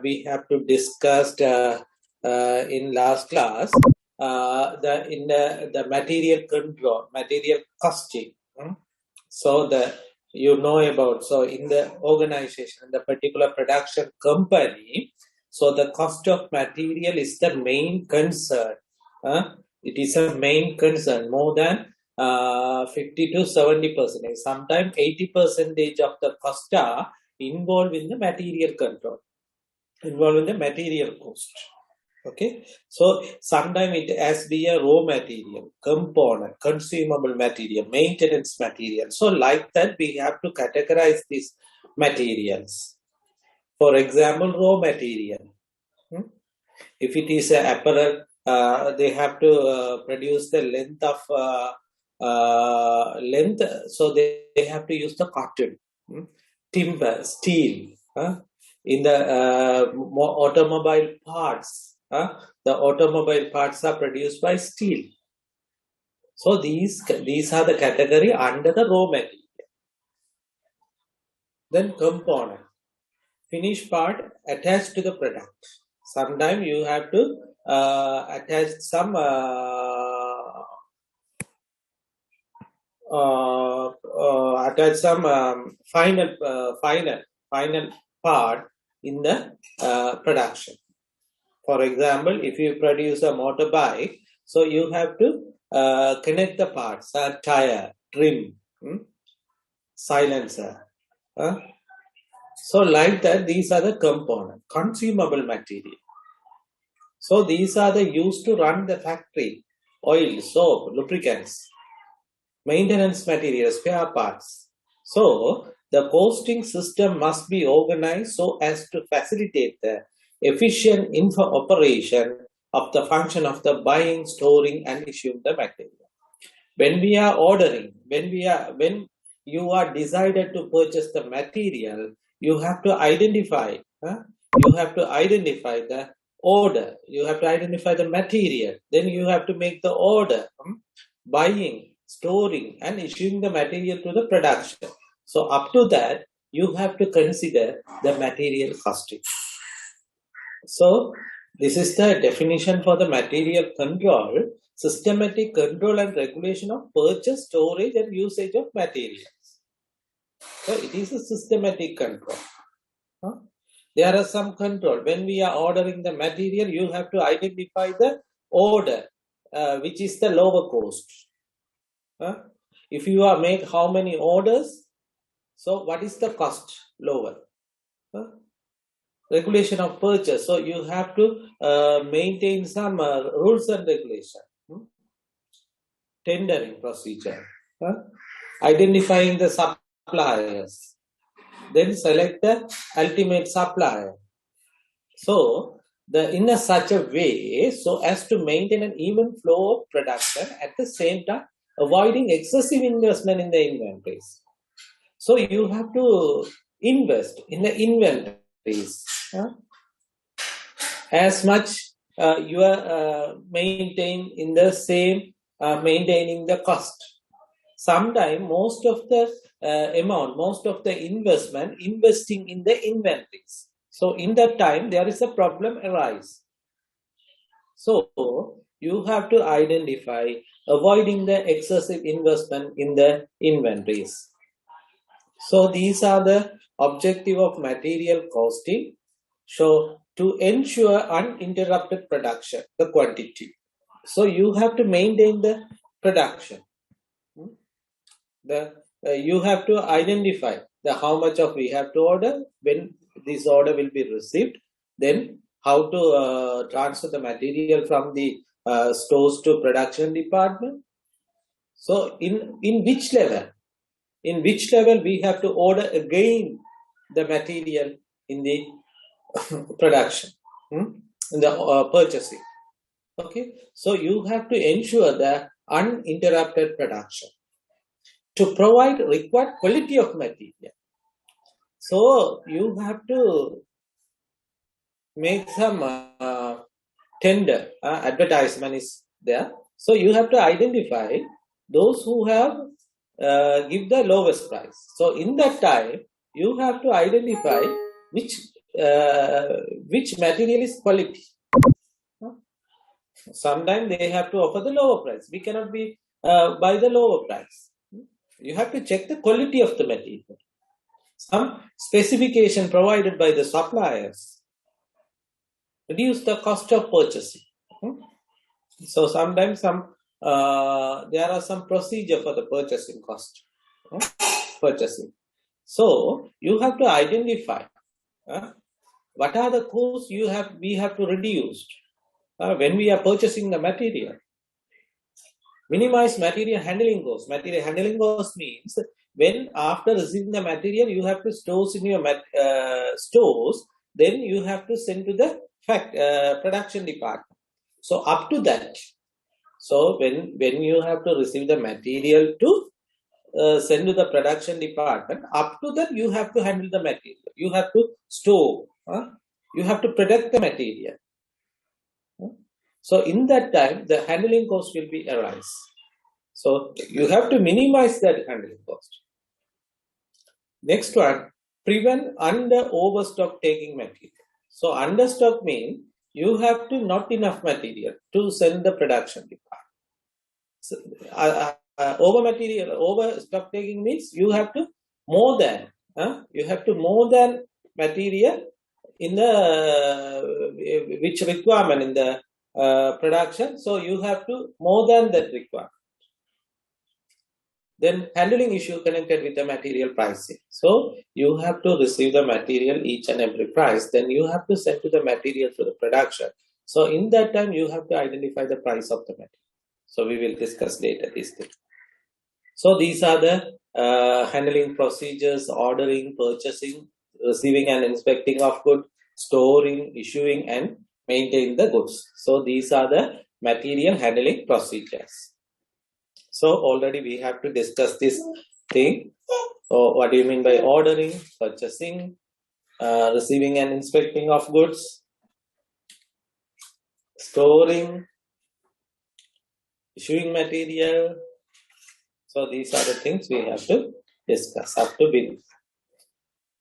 we have to discussed in last class, the material control, material costing. So you know about, so in the organization, the particular production company, so the cost of material is the main concern. It is a main concern, more than 50 to 70%. Sometimes 80% of the cost are involved in the material control, involved in the material cost. Okay, so sometimes it has be a raw material, component, consumable material, maintenance material. So like that, we have to categorize these materials. For example, raw material. If it is an apparel, they have to produce the length of length, so they have to use the cotton, timber, steel. In the automobile parts, the automobile parts are produced by steel. So these are the category under the raw material. Then component, finished part attached to the product. Sometimes you have to attach some final part in the production. For example, if you produce a motorbike, so you have to connect the parts, tire, trim, silencer. So like that, these are the component, consumable material. So these are the used to run the factory, oil, soap, lubricants, maintenance materials, spare parts. So the costing system must be organized so as to facilitate the efficient operation of the function of the buying, storing, and issuing the material. When we are ordering, when you are decided to purchase the material, you have to identify. You have to identify the order. You have to identify the material. Then you have to make the order, buying, storing, and issuing the material to the production. So up to that, you have to consider the material costing. So this is the definition for the material control: systematic control and regulation of purchase, storage, and usage of materials. So it is a systematic control. There are some control. When we are ordering the material, you have to identify the order, which is the lower cost. If you are make how many orders, so what is the cost lower? Regulation of purchase. So you have to maintain some rules and regulation. Tendering procedure. Identifying the suppliers. Then select the ultimate supplier. So in such a way so as to maintain an even flow of production, at the same time avoiding excessive investment in the inventories. So you have to invest in the inventories as much you are maintain in the same maintaining the cost. Sometimes most of the amount, most of the investment investing in the inventories. So in that time there is a problem arise. So you have to identify avoiding the excessive investment in the inventories. So these are the objective of material costing. So to ensure uninterrupted production, the quantity. So you have to maintain the production. You have to identify how much of we have to order, when this order will be received, then how to transfer the material from the stores to production department. So in which level? In which level we have to order again the material in the production, in the purchasing. Okay, so you have to ensure the uninterrupted production to provide required quality of material. So you have to make some tender, advertisement is there. So you have to identify those who have give the lowest price. So in that time, you have to identify which which material is quality. Sometimes they have to offer the lower price. We cannot be buy the lower price. You have to check the quality of the material. Some specification provided by the suppliers reduce the cost of purchasing. So sometimes there are some procedure for the purchasing cost. Purchasing. So you have to identify what are the costs we have to reduce when we are purchasing the material. Minimize material handling costs. Material handling costs means when after receiving the material you have to store in your stores, then you have to send to the production department. So up to that, so when you have to receive the material to send to the production department, up to that you have to handle the material. You have to store. You have to protect the material. So in that time, the handling cost will be arise. So you have to minimize that handling cost. Next one, prevent overstock taking material. So understock means you have to not enough material to send the production department. So, overstock taking means you have to more than material in the which requirement in the production. So you have to more than that requirement. Then handling issue connected with the material pricing. So you have to receive the material each and every price. Then you have to send to the material to the production. So in that time you have to identify the price of the material. So we will discuss later these things. So these are the handling procedures: ordering, purchasing, receiving and inspecting of goods, storing, issuing and maintaining the goods. So these are the material handling procedures. So already we have to discuss this thing. So what do you mean by ordering, purchasing, receiving and inspecting of goods, storing, issuing material? So these are the things we have to discuss up to begin.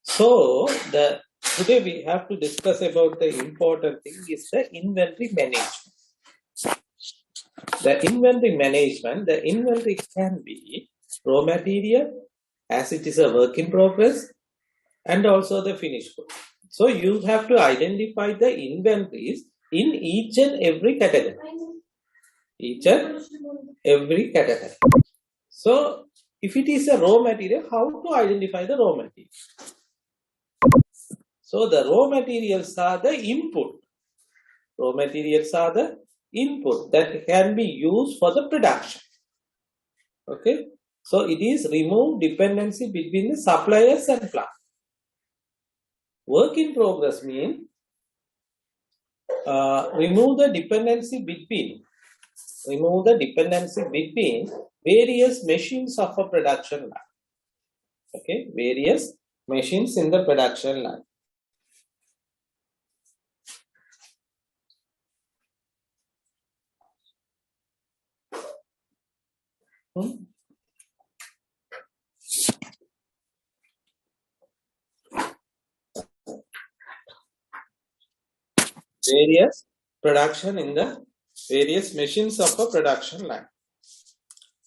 So today we have to discuss about the important thing is the inventory management. The inventory can be raw material as it is a work in progress and also the finished good. So you have to identify the inventories in each and every category. So if it is a raw material, how to identify the raw material? So the raw materials are the input. Raw materials are the input that can be used for the production. Okay. So it is remove dependency between the suppliers and plant. Work in progress means remove the dependency between various machines of a production line. Okay, various machines in the production line. Various production in the various machines of a production line.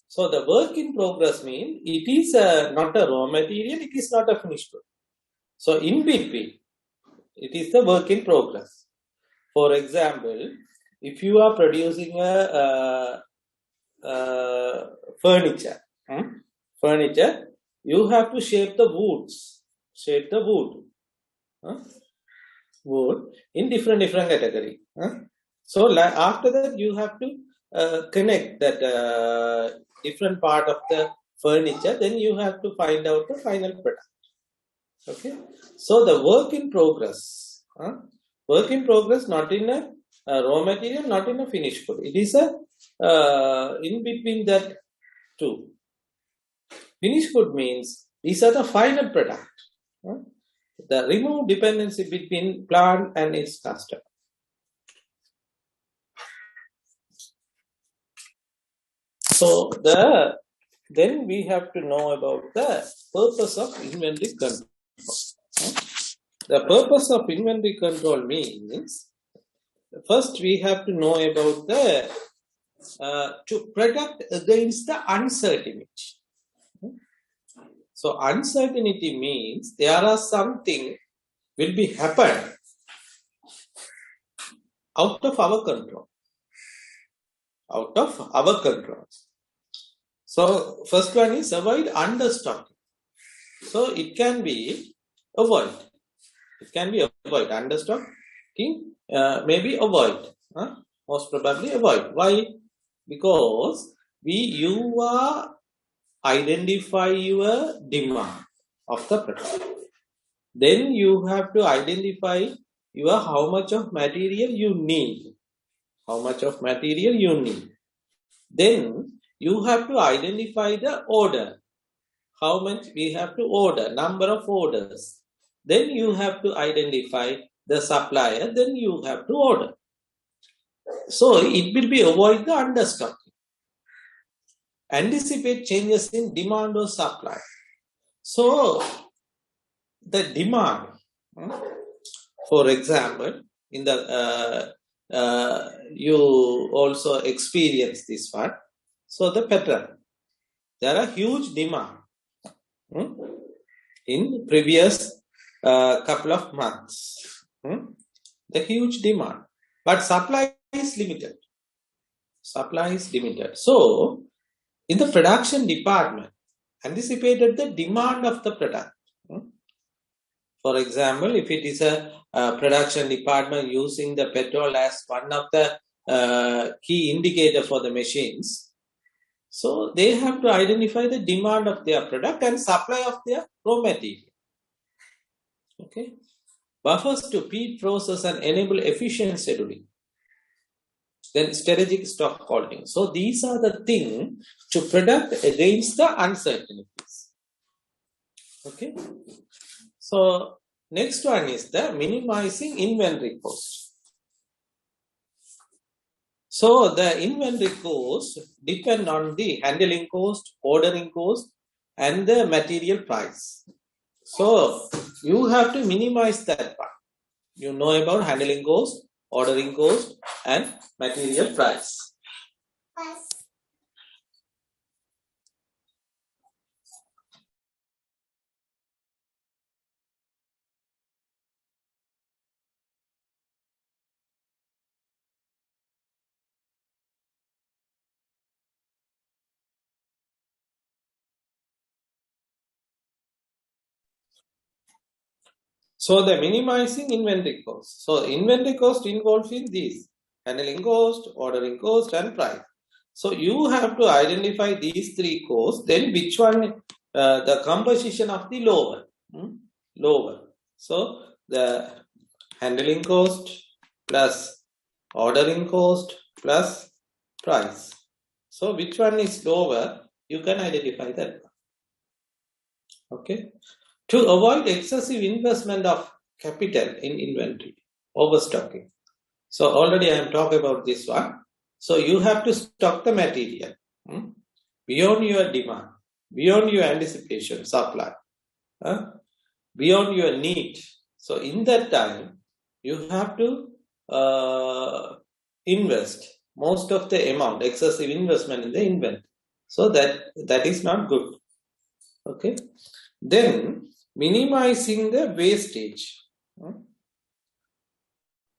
So the work in progress means it is not a raw material, it is not a finished good. So in between, it is the work in progress. For example, if you are producing a furniture, you have to shape the wood in different category. So after that you have to connect that different part of the furniture, then you have to find out the final product. Okay, so the work in progress not in a raw material, not in a finished good. It is a in between that two. Finished good means these are the final product. The remove dependency between plant and its customer. So then we have to know about the purpose of inventory control. The purpose of inventory control means first we have to know about the to protect against the uncertainty. So uncertainty means there are something will be happen out of our control. Out of our control. So first one is avoid understocking. So it can be avoid. It can be avoid. Understocking maybe avoid. Most probably avoid. Why? Because you are identify your demand of the product. Then you have to identify your how much of material you need. How much of material you need. Then you have to identify the order. How much we have to order, number of orders. Then you have to identify the supplier, then you have to order. So it will be avoid the understocking. Anticipate changes in demand or supply. So the demand, for example, in the you also experience this one. So the pattern, there are huge demand in previous couple of months. The huge demand, but supply is limited. Supply is limited. So in the production department, anticipated the demand of the product. For example, if it is a production department using the petrol as one of the key indicator for the machines, so they have to identify the demand of their product and supply of their raw material. Okay, buffers to feed process and enable efficient scheduling. Then strategic stock holding. So these are the things to protect against the uncertainties. Okay. So next one is the minimizing inventory cost. So the inventory cost depend on the handling cost, ordering cost, and the material price. So you have to minimize that part. You know about handling cost, ordering cost, and material price. So the minimizing inventory cost. So inventory cost involves in these: handling cost, ordering cost, and price. So you have to identify these three costs. Then which one the composition of the lower. Lower. So the handling cost plus ordering cost plus price. So which one is lower? You can identify that. Okay. To avoid excessive investment of capital in inventory, overstocking. So already I am talking about this one. So you have to stock the material beyond your demand, beyond your anticipation, supply, beyond your need. So in that time, you have to invest most of the amount, excessive investment in the inventory. So that is not good. Okay. Then minimizing the wastage.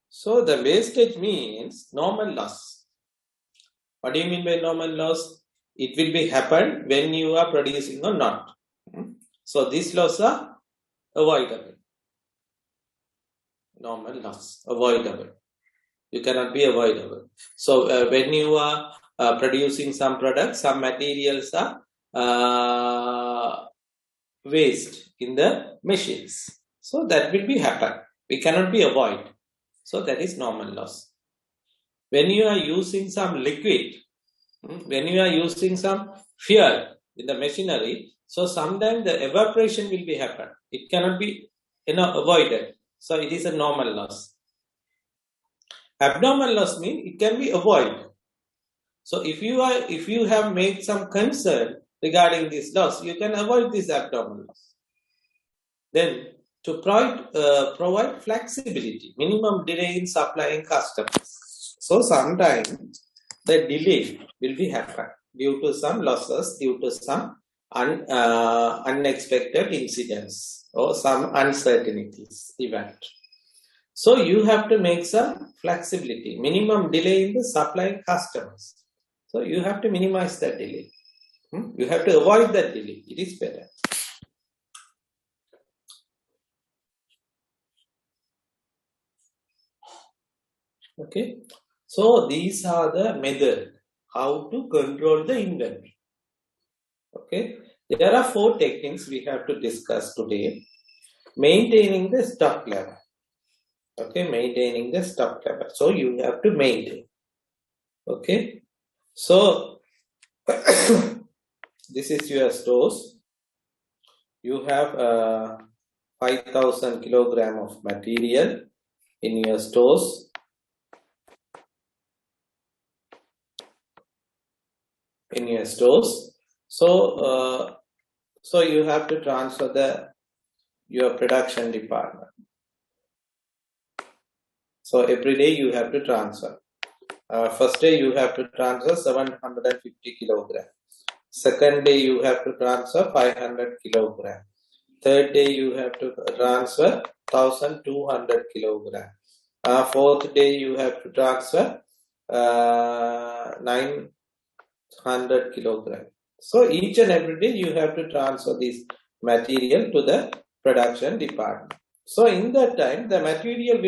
So the wastage means normal loss. What do you mean by normal loss? It will be happen when you are producing or not. So these loss are avoidable. Normal loss, avoidable. You cannot be avoidable. So when you are producing some products, some materials are waste in the machines. So that will be happen. We cannot be avoid. So that is normal loss. When you are using some liquid, when you are using some fuel in the machinery, so sometimes the evaporation will be happen. It cannot be avoided. So it is a normal loss. Abnormal loss means it can be avoided. So if you have made some concern regarding this loss, you can avoid this abnormal loss. Then to provide flexibility, minimum delay in supplying customers. So sometimes the delay will be happen due to some losses, due to some unexpected incidents or some uncertainties event. So you have to make some flexibility, minimum delay in the supplying customers. So you have to minimize that delay. You have to avoid that delay. It is better. Okay. So these are the method how to control the inventory. Okay. There are 4 techniques we have to discuss today. Maintaining the stock level. Okay. Maintaining the stock level. So you have to maintain. Okay. So this is your stores. You have 5,000 kilogram of material in your stores. So you have to transfer your production department. So every day you have to transfer. First day you have to transfer 750 kilogram. Second day you have to transfer 500 kilogram. Third day you have to transfer 1,200 kilogram. Fourth day you have to transfer 900 kilogram. So each and every day you have to transfer this material to the production department. So in that time the material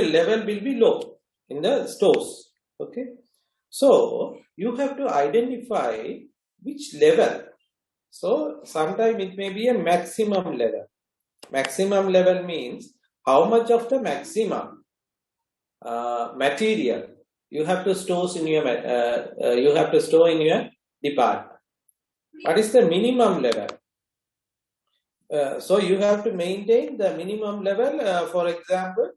level will be low in the stores. Okay. So you have to identify which level. So sometimes it may be a maximum level. Maximum level means how much of the maximum material you have to store in your department. What is the minimum level? So you have to maintain the minimum level. For example,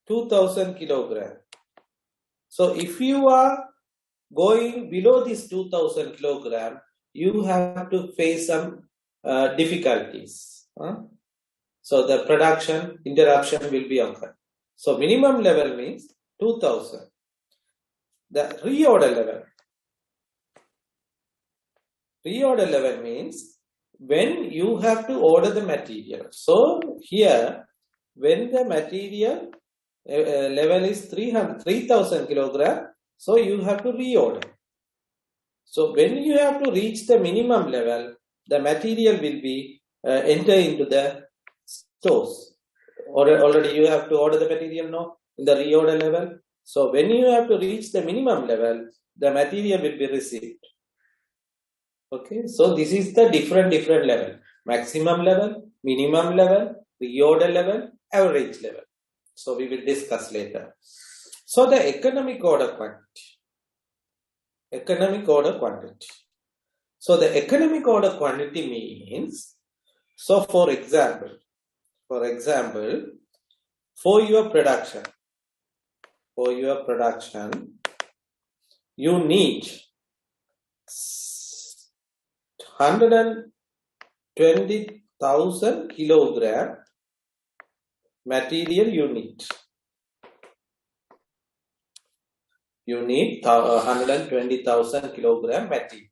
2,000 kilogram. So if you are going below this 2,000 kilogram, you have to face some difficulties. So the production interruption will be occurred. So minimum level means 2,000. The reorder level means when you have to order the material. So here, when the material level is 3,000 kilogram, so you have to reorder. So when you have to reach the minimum level, the material will be enter into the stores. Already you have to order the material now in the reorder level. So when you have to reach the minimum level, the material will be received. Okay, so this is the different level: maximum level, minimum level, reorder level, average level. So we will discuss later. So the economic order quantity. So the economic order quantity means, so for example, for your production, you need 120,000 kilogram material you need 120,000 kilogram material.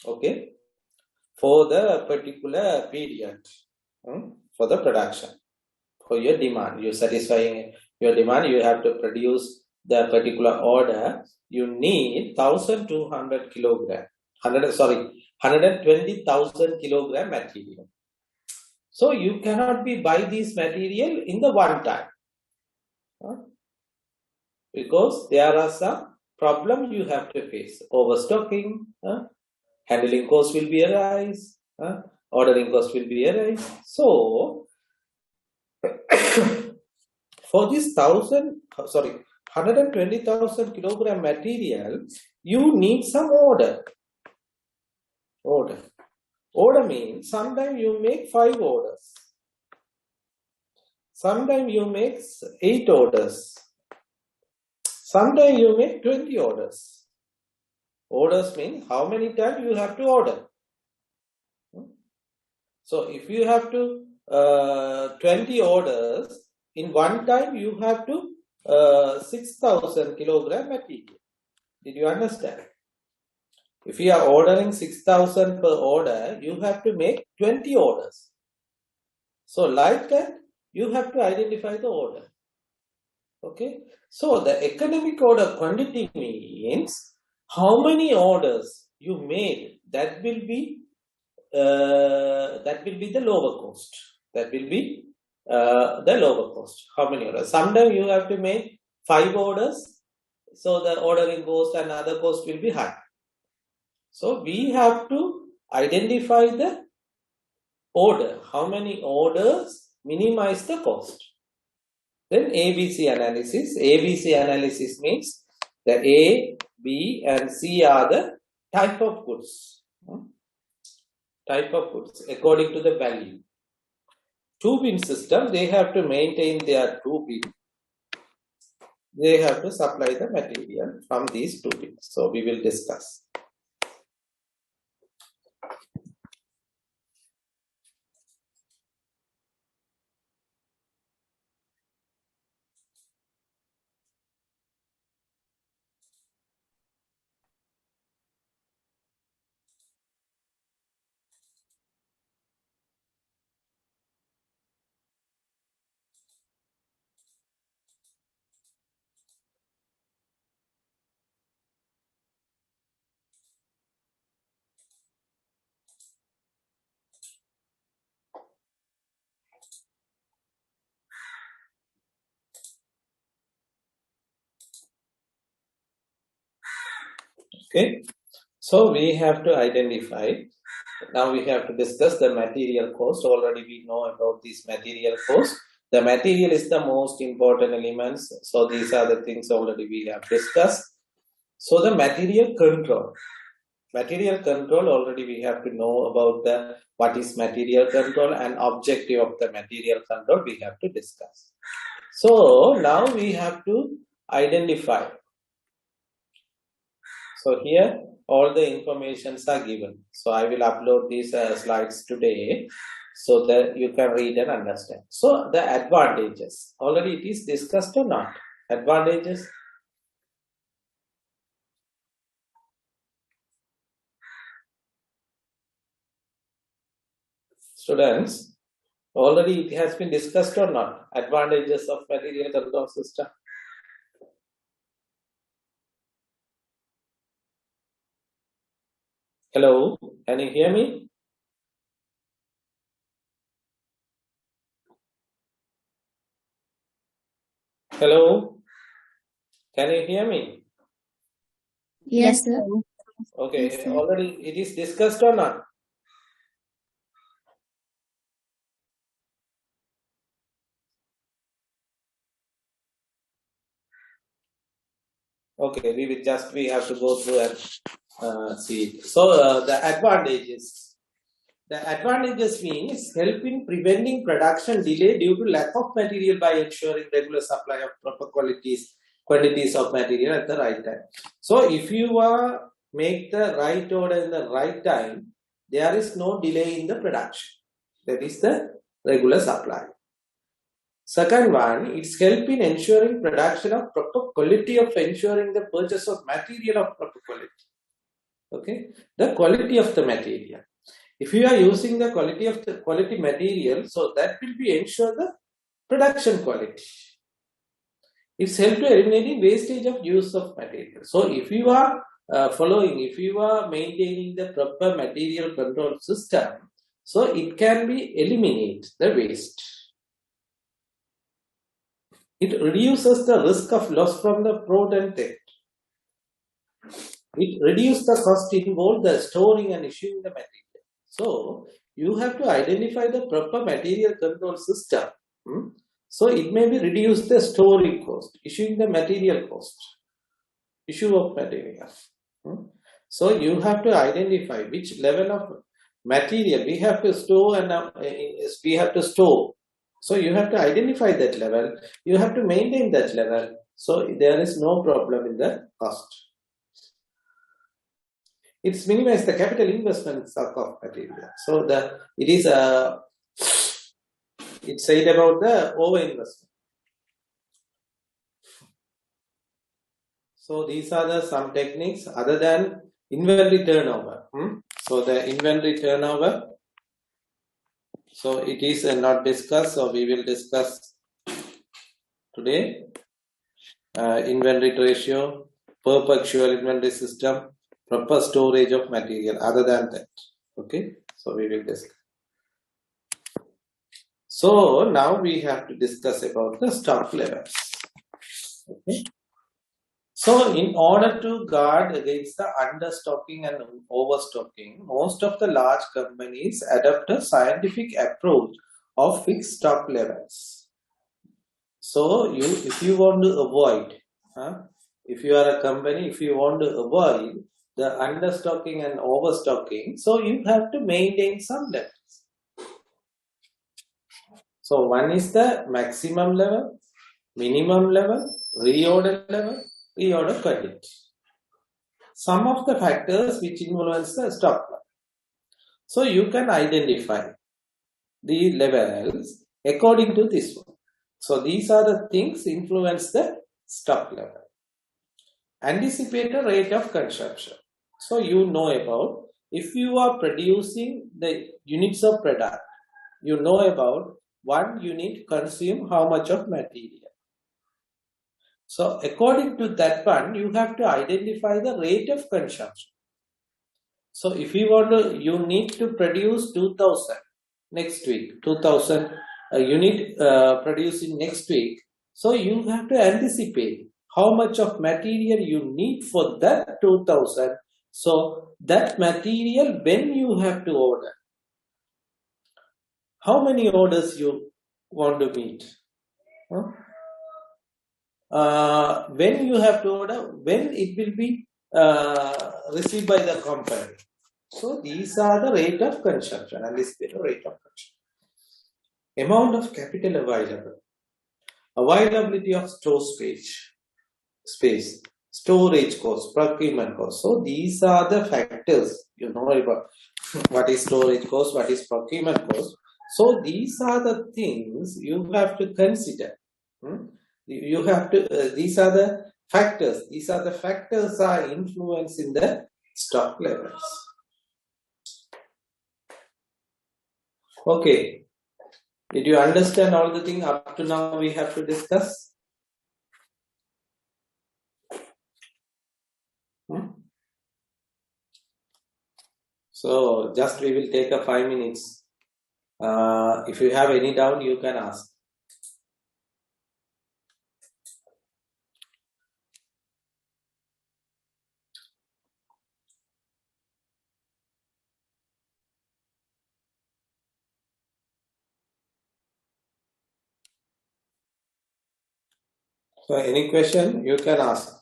Okay, for the particular period, for the production, for your demand, you satisfying your demand, you have to produce the particular order. You need 1,200 kilogram, 120,000 kilogram material. So you cannot buy this material in the one time, because there are some problems you have to face. Overstocking, handling cost will be arise, ordering cost will be arise. So for this 120,000 kilogram material, you need some order. Order means sometimes you make 5 orders. Sometimes you make 8 orders. Sometimes you make 20 orders. Orders mean how many times you have to order. So if you have to 20 orders, in one time you have to 6,000 kilogram material. Did you understand? If you are ordering 6,000 per order, you have to make 20 orders. So like that, you have to identify the order. Okay. So the economic order quantity means how many orders you made. That will be the lower cost. That will be the lower cost. How many orders? Sometimes you have to make 5 orders, so the ordering cost and other cost will be high. So we have to identify the order. How many orders minimize the cost? Then ABC analysis. ABC analysis means the A, B and C are the type of goods. Type of goods according to the value. 2-bin system, they have to maintain their 2-bin. They have to supply the material from these 2 bins. So we will discuss. Okay. So we have to identify. Now we have to discuss the material cost. Already we know about this material cost. The material is the most important elements. So these are the things already we have discussed. So the material control. Material control, already we have to know about the what is material control and objective of the material control we have to discuss. So now we have to identify. So here all the informations are given. So I will upload these slides today so that you can read and understand. So the advantages, already it is discussed or not? Advantages. Students, already it has been discussed or not? Advantages of material control system. Hello, can you hear me? Hello, can you hear me? Yes, sir. Okay, Yes, sir. already it is discussed or not? Okay, we have to go through and see it. So the advantages. The advantages means help in preventing production delay due to lack of material by ensuring regular supply of proper quantities of material at the right time. So if you make the right order in the right time, there is no delay in the production. That is the regular supply. Second one, it's help in ensuring production of proper quality of ensuring the purchase of material of proper quality. Okay, the quality of the material. If you are using the quality material, so that will be ensure the production quality. It's help to eliminating wastage of use of material. So if you are if you are maintaining the proper material control system, so it can be eliminate the waste. It reduces the risk of loss from the fraud and theft. It reduces the cost involved the storing and issuing the material. So you have to identify the proper material control system. So it may be reduce the storing cost, issuing the material cost, issue of material. So you have to identify which level of material we have to store and we have to store. So you have to identify that level. You have to maintain that level. So there is no problem in the cost. It's minimize the capital investments of material. So it's said about the over investment. So these are the some techniques other than inventory turnover. So the inventory turnover. So it is not discussed. So we will discuss today. Inventory ratio, perpetual inventory system, proper storage of material. Other than that, okay. So we will discuss. So now we have to discuss about the stock levels. Okay. So in order to guard against the understocking and overstocking, most of the large companies adopt a scientific approach of fixed stock levels. So if you want to avoid, if you are a company, if you want to avoid the understocking and overstocking, so you have to maintain some levels. So one is the maximum level, minimum level, reorder credit. Some of the factors which influence the stock level. So you can identify the levels according to this one. So these are the things influence the stock level. Anticipate a rate of consumption. So you know about if you are producing the units of product, you know about one unit consume how much of material. So according to that one, you have to identify the rate of consumption. So if you want to, you need to produce 2000 next week, 2000 unit producing next week. So you have to anticipate how much of material you need for that 2000. So that material, when you have to order, how many orders you want to meet? When you have to order, when it will be received by the company. So these are the rate of consumption, and this is the rate of consumption. Amount of capital available, availability of space, storage cost, procurement cost. So these are the factors you know about what is storage cost, what is procurement cost. So these are the things you have to consider. You have to. These are the factors. These are the factors are influencing the stock levels. Okay. Did you understand all the things up to now we have to discuss? So just we will take a 5 minutes. If you have any doubt, you can ask. So any question, you can ask.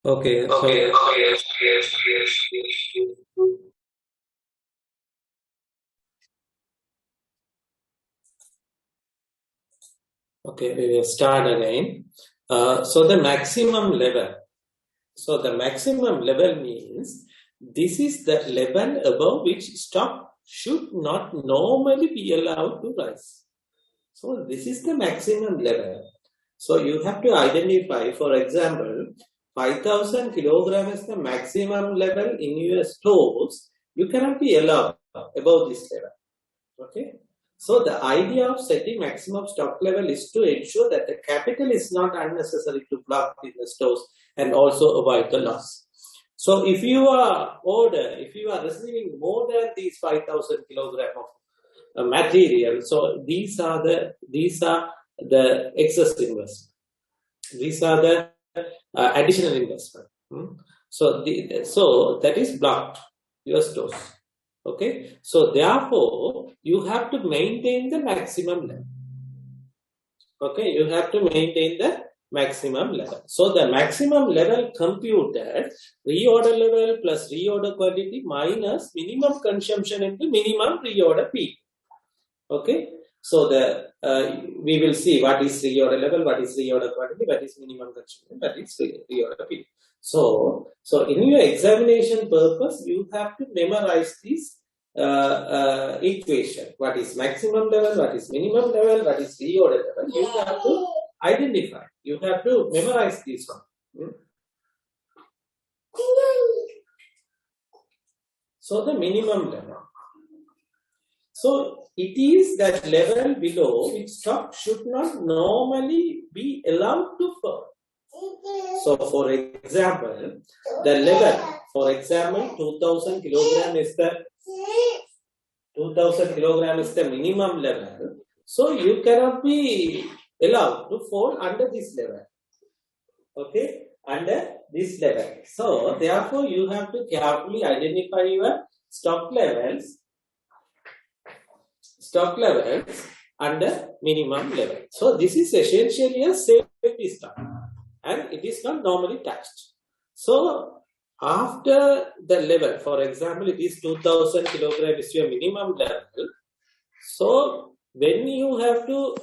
Okay, so okay, we will start again. So the maximum level. So the maximum level means this is the level above which stock should not normally be allowed to rise. So this is the maximum level. So you have to identify, for example, 5,000 kilogram is the maximum level in your stores. You cannot be allowed above this level. Okay. So the idea of setting maximum stock level is to ensure that the capital is not unnecessary to block in the stores and also avoid the loss. So if you are receiving more than these 5,000 kilogram of material, so these are the excess investment. These are the additional investment. So that is blocked your stores. Okay, so therefore you have to maintain the maximum level. Okay, you have to maintain the maximum level. So the maximum level computed reorder level plus reorder quantity minus minimum consumption into minimum reorder P. Okay, so we will see what is reorder level, what is reorder quantity, what is minimum consumption, what is reorder P. So in your examination purpose, you have to memorize this equation. What is maximum level, what is minimum level, what is reorder level. You have to identify. You have to memorize this one. So the minimum level. So it is that level below which stock should not normally be allowed to fall. So for example, the level, for example, 2000 kilogram is the minimum level. So you cannot be allowed to fall under this level. Okay, under this level. So therefore you have to carefully identify your stock levels under minimum level. So this is essentially a safety stock and it is not normally touched. So after the level, for example, it is 2000 kilogram is your minimum level. So when you have to,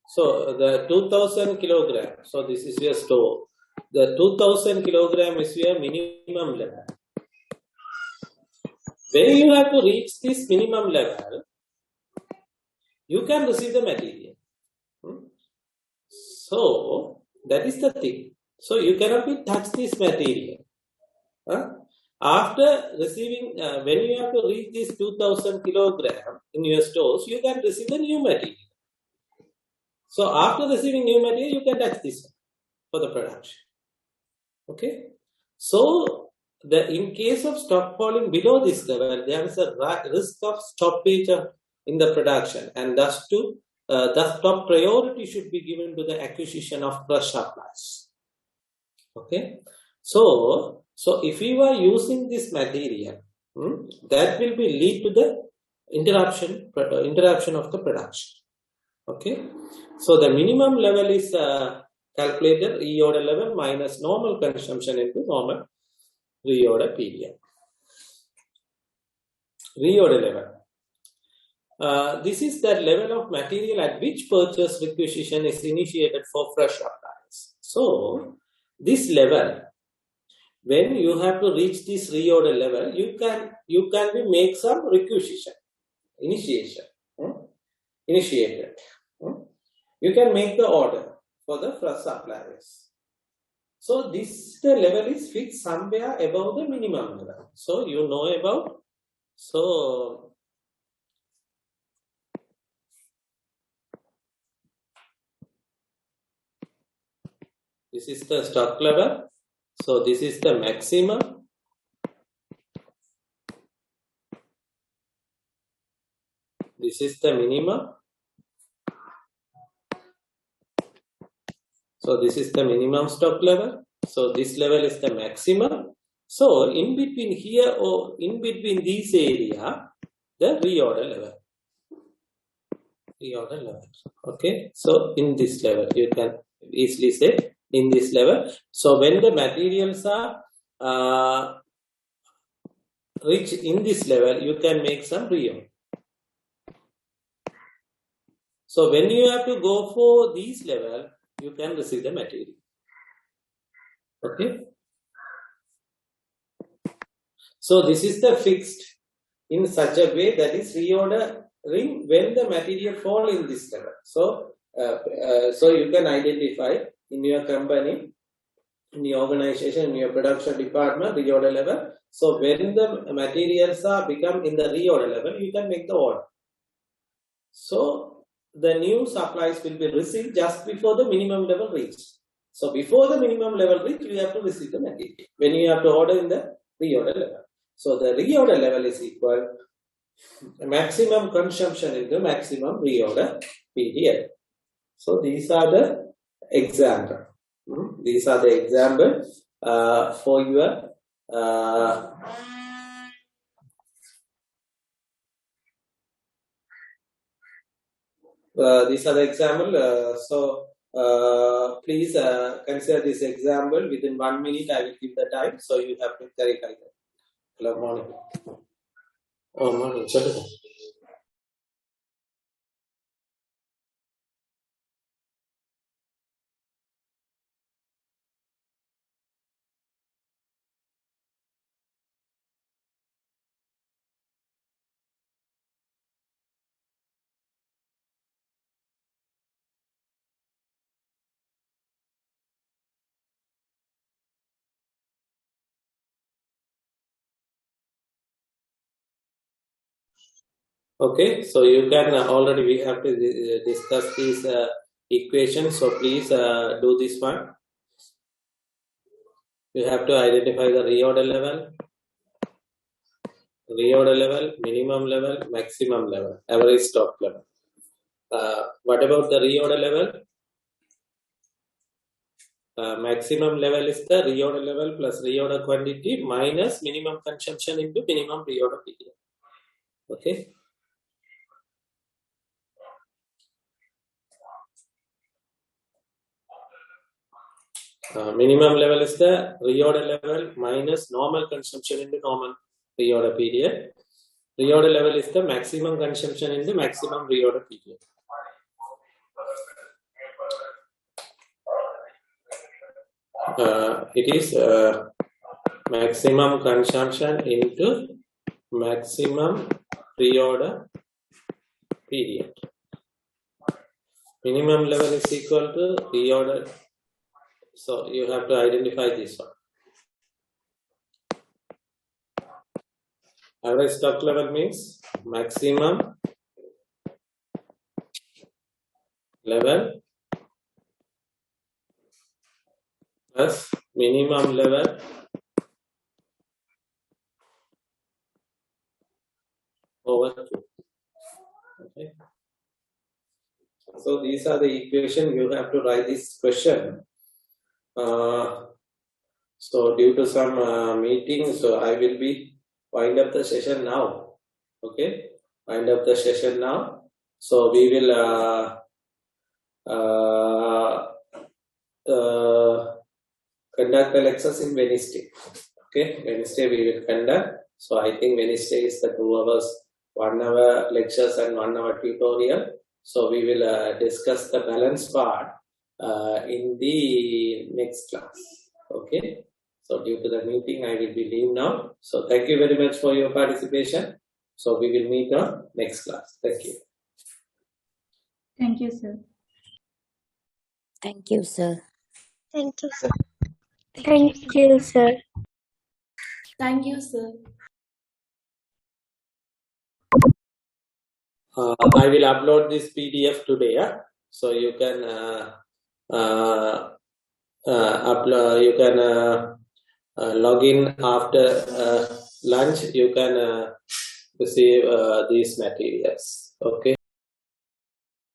so the 2000 kilogram, so this is your store. The 2000 kilogram is your minimum level. When you have to reach this minimum level, you can receive the material. So that is the thing. So you cannot be touch this material. After receiving, when you have to reach this 2000 kilogram in your stores, you can receive the new material. So after receiving new material, you can touch this for the production. Okay. So in case of stock falling below this level, there is a risk of stoppage in the production, and thus top priority should be given to the acquisition of fresh supplies. Okay, so if you are using this material, that will be lead to the interruption of the production. Okay, so the minimum level is calculated reorder level minus normal consumption into normal reorder period. Reorder level. This is the level of material at which purchase requisition is initiated for fresh supplies. So this level, when you have to reach this reorder level, you can make some requisition, initiated. You can make the order for the fresh suppliers. So the level is fixed somewhere above the minimum level. So you know about, so this is the stock level. So this is the maximum. This is the minimum. So this is the minimum stock level. So this level is the maximum. So in between here or in between this area, the reorder level. Okay. So in this level, you can easily say in this level. So when the materials are rich in this level, you can make some reorder. So when you have to go for these level, you can receive the material. Okay. So this is the fixed in such a way that is reordering when the material fall in this level. So, so you can identify in your company, in your organization, in your production department, reorder level. So when the materials are become in the reorder level, you can make the order. So the new supplies will be received just before the minimum level reached. So before the minimum level reach, you have to receive the material when you have to order in the reorder level. So the reorder level is equal maximum consumption into maximum reorder period. So these are the example. These are the example for your these are the example. So please consider this example within 1 minute. I will give the time, so you have to clarify that. Hello, morning. Oh, morning. Okay, so you can already we have to discuss these equations. So please do this one. You have to identify the reorder level, minimum level, maximum level, average stock level. What about the reorder level? Maximum level is the reorder level plus reorder quantity minus minimum consumption into minimum reorder period. Okay. Minimum level is the reorder level minus normal consumption into normal reorder period. Reorder level is the maximum consumption in the maximum reorder period. It is maximum consumption into maximum reorder period. Minimum level is equal to reorder. So you have to identify this one. Average stock level means maximum level plus minimum level over 2. Okay. So these are the equation. You have to write this question. So due to some meetings, so I will be wind up the session now. Okay, wind up the session now. So we will conduct the lectures in Wednesday. Okay, Wednesday we will conduct. So I think Wednesday is the 2 hours, 1 hour lectures and 1 hour tutorial. So we will discuss the balance part in the next class. Okay. So due to the meeting, I will be leaving now. So thank you very much for your participation. So we will meet on next class. Thank you. Thank you, sir. Thank you, sir. Thank you, sir. Thank you, sir. Thank you, sir. I will upload this PDF today. So you can upload. You can log in after lunch. You can receive these materials. Okay.